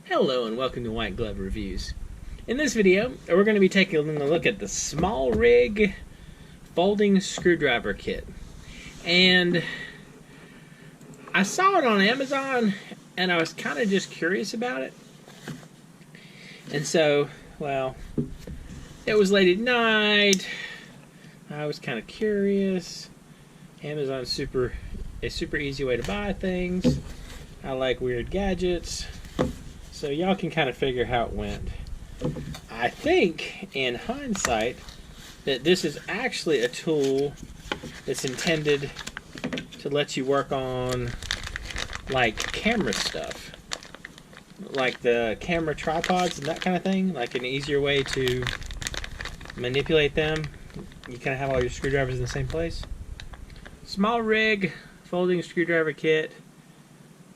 Hello and welcome to White Glove Reviews. In this video, we're going to be taking a look at the SmallRig folding screwdriver kit. And I saw it on Amazon and I was kind of just curious about it. And so, well, it was late at night. I was kind of curious. Amazon's a super easy way to buy things. I like weird gadgets. So y'all can kind of figure how it went. I think, in hindsight, that this is actually a tool that's intended to let you work on, like, camera stuff. Like the camera tripods and that kind of thing. Like an easier way to manipulate them. You kind of have all your screwdrivers in the same place. SmallRig folding screwdriver kit.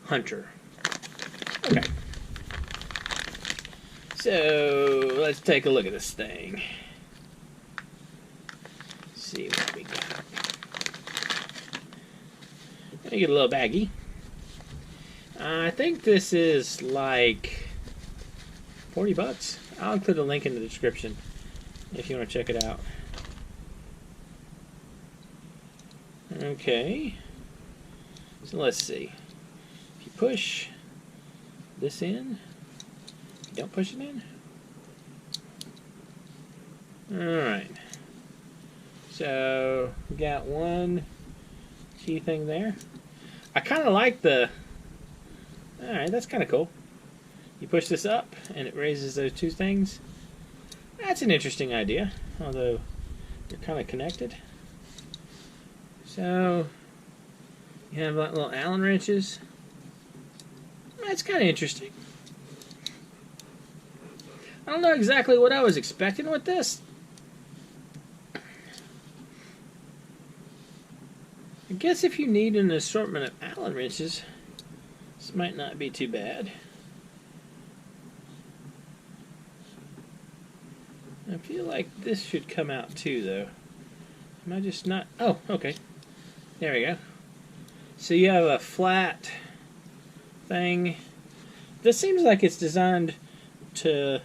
Hunter. Okay. So, let's take a look at this thing. See what we got. Let me get a little baggie. I think this is like 40 bucks. I'll include a link in the description if you want to check it out. Okay. So let's see. If you push this in, don't push it in. Alright. So, we got one key thing there. I kind of like the... Alright, that's kind of cool. You push this up, and it raises those two things. That's an interesting idea, although they're kind of connected. So, you have like little Allen wrenches. That's kind of interesting. I don't know exactly what I was expecting with this. I guess if you need an assortment of Allen wrenches, this might not be too bad. I feel like this should come out too, though. Am I just not... Oh, okay. There we go. So you have a flat thing. This seems like it's designed to...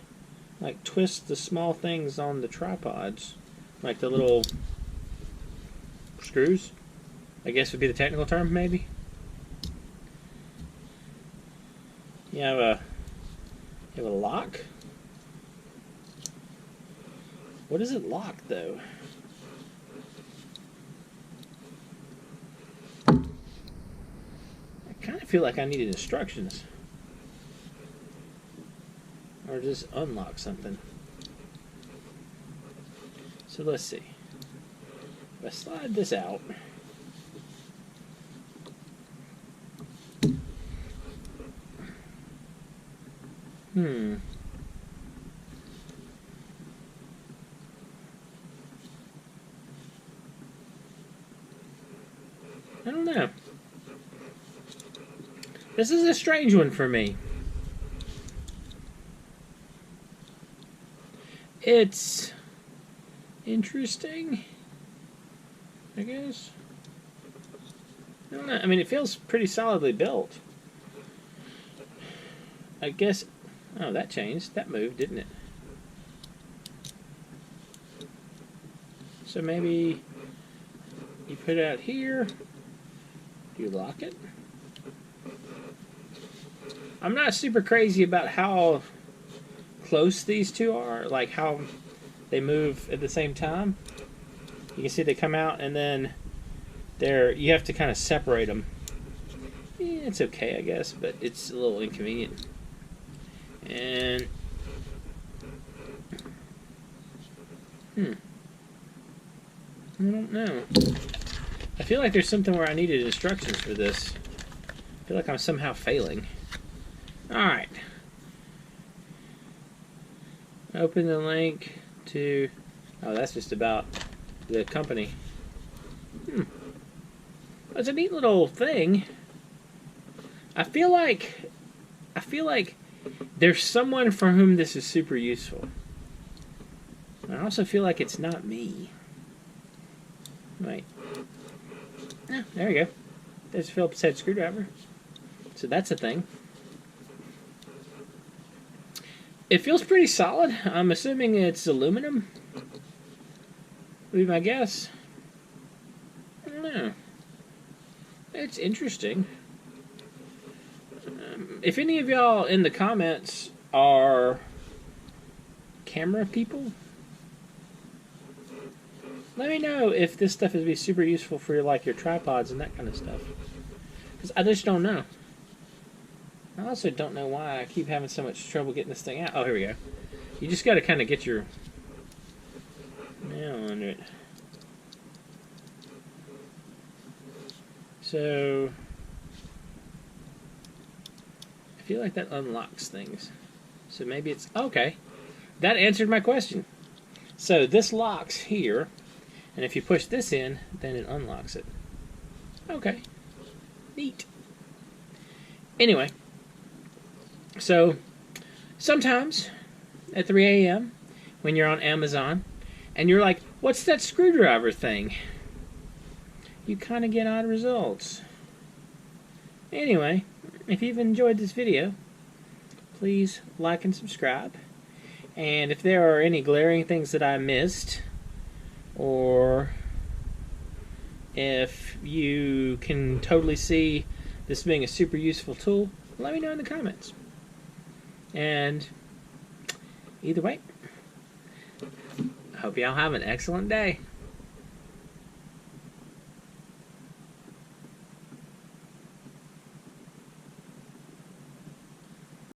like twist the small things on the tripods, like the little screws, I guess would be the technical term, maybe. You have a lock. What does it lock though? I kind of feel like I needed instructions. Or just unlock something. So let's see. If I slide this out. I don't know. This is a strange one for me. It's interesting, I guess. I don't know. I mean, it feels pretty solidly built. I guess... Oh, that changed. That moved, didn't it? So maybe you put it out here. Do you lock it? I'm not super crazy about how close these two are, like how they move at the same time. You can see they come out and then you have to kind of separate them. Yeah, it's okay, I guess, but it's a little inconvenient. And I don't know. I feel like there's something where I needed instructions for this. I feel like I'm somehow failing. Alright. Open the link to... Oh, that's just about the company. It's a neat little thing. I feel like there's someone for whom this is super useful. I also feel like it's not me. Right. Oh, there we go. There's a Phillips head screwdriver. So that's a thing. It feels pretty solid. I'm assuming it's aluminum. Would be my guess. I don't know. It's interesting. If any of y'all in the comments are camera people, let me know if this stuff would be super useful for like your tripods and that kind of stuff. Because I just don't know. I also don't know why I keep having so much trouble getting this thing out. Oh, here we go. You just got to kind of get your nail under it. So I feel like that unlocks things. So maybe it's okay. That answered my question. So this locks here, and if you push this in, then it unlocks it. Okay. Neat. Anyway, so sometimes at 3 a.m. when you're on Amazon and you're like, what's that screwdriver thing? You kind of get odd results. Anyway, if you've enjoyed this video, please like and subscribe. And if there are any glaring things that I missed, or if you can totally see this being a super useful tool, let me know in the comments. And either way, I hope y'all have an excellent day.